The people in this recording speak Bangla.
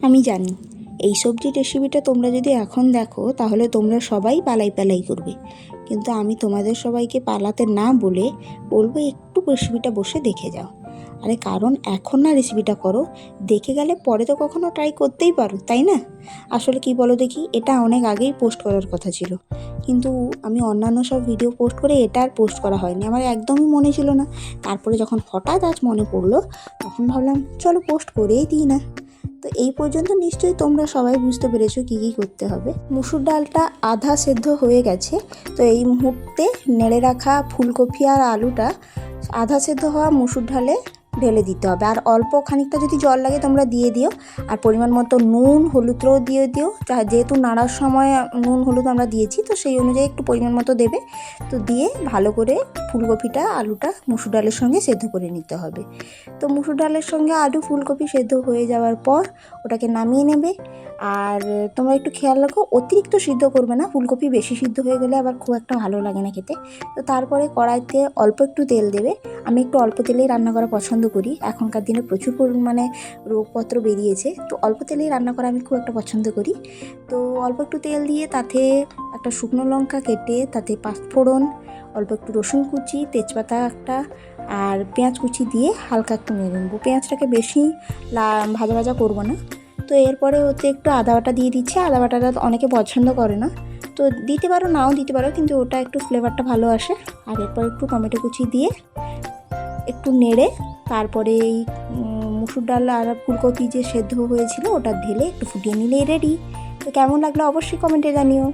আমি জানি এই সবজির রেসিপিটা তোমরা যদি এখন দেখো তাহলে তোমরা সবাই পালাই করবে, কিন্তু আমি তোমাদের সবাইকে পালাতে না বলে বলবো একটু রেসিপিটা বসে দেখে যাও। আরে কারণ এখন না রেসিপিটা করো, দেখে গেলে পরে তো কখনো ট্রাই করতেই পারো, তাই না? আসলে কি বলো দেখি, এটা অনেক আগেই পোস্ট করার কথা ছিল, কিন্তু আমি অন্যান্য সব ভিডিও পোস্ট করে এটা আর পোস্ট করা হয়নি, আমার একদমই মনে ছিল না। তারপরে যখন হঠাৎ আজ মনে পড়লো তখন ভাবলাম চলো পোস্ট করেই দিই না। তো এই পর্যন্ত নিশ্চয়ই তোমরা সবাই বুঝতে পেরেছো কী কী করতে হবে। মুসুর ডালটা আধা সেদ্ধ হয়ে গেছে, তো এই মুহূর্তে নেড়ে রাখা ফুলকপি আর আলুটা আধা সেদ্ধ হওয়া মুসুর ডালে ঢেলে দিতে হবে। আর অল্প খানিকটা যদি জল লাগে তোমরা দিয়ে দিও, আর পরিমাণ মতো নুন হলুদও দিয়ে দিও। যেহেতু নাড়ার সময় নুন হলুদ আমরা দিয়েছি, তো সেই অনুযায়ী একটু পরিমাণ মতো দেবে। তো দিয়ে ভালো করে ফুলকপিটা আলুটা মুসুর ডালের সঙ্গে সেদ্ধ করে নিতে হবে। তো মুসুর ডালের সঙ্গে আলু ফুলকপি সেদ্ধ হয়ে যাওয়ার পর ওটাকে নামিয়ে নেবে। আর তোমরা একটু খেয়াল রাখো, অতিরিক্ত সিদ্ধ করবে না, ফুলকপি বেশি সিদ্ধ হয়ে গেলে আবার খুব একটা ভালো লাগে না খেতে। তো তারপরে কড়াইতে অল্প একটু তেল দেবে। আমি একটু অল্প তেলেই রান্না করা পছন্দ করি, এখনকার দিনে প্রচুর পরিমাণে রোগপত্র বেরিয়েছে, তো অল্প তেলেই রান্না করা আমি খুব একটা পছন্দ করি। তো অল্প একটু তেল দিয়ে তাতে একটা শুকনো লঙ্কা কেটে, তাতে পাঁচফোড়ন, অল্প একটু রসুন কুচি, তেজপাতা একটা, আর পেঁয়াজ কুচি দিয়ে হালকা একটু নেড়ে নেবো। পেঁয়াজটাকে বেশি ভাজা ভাজা করবো না। তো এরপরে ওতে একটু আদা বাটা দিয়ে দিচ্ছি। আদা বাটাটা অনেকে পছন্দ করে না, তো দিতে পারো নাও দিতে পারো, কিন্তু ওটা একটু ফ্লেভারটা ভালো আসে। আর এরপর একটু টমেটো কুচি দিয়ে একটু নেড়ে তারপরে এই মুসুর ডাল আর ফুলকপি যে সেদ্ধ হয়েছিল ওটা ঢেলে একটু ফুটিয়ে নিলেই রেডি। তো কেমন লাগলো অবশ্যই কমেন্টে জানিও।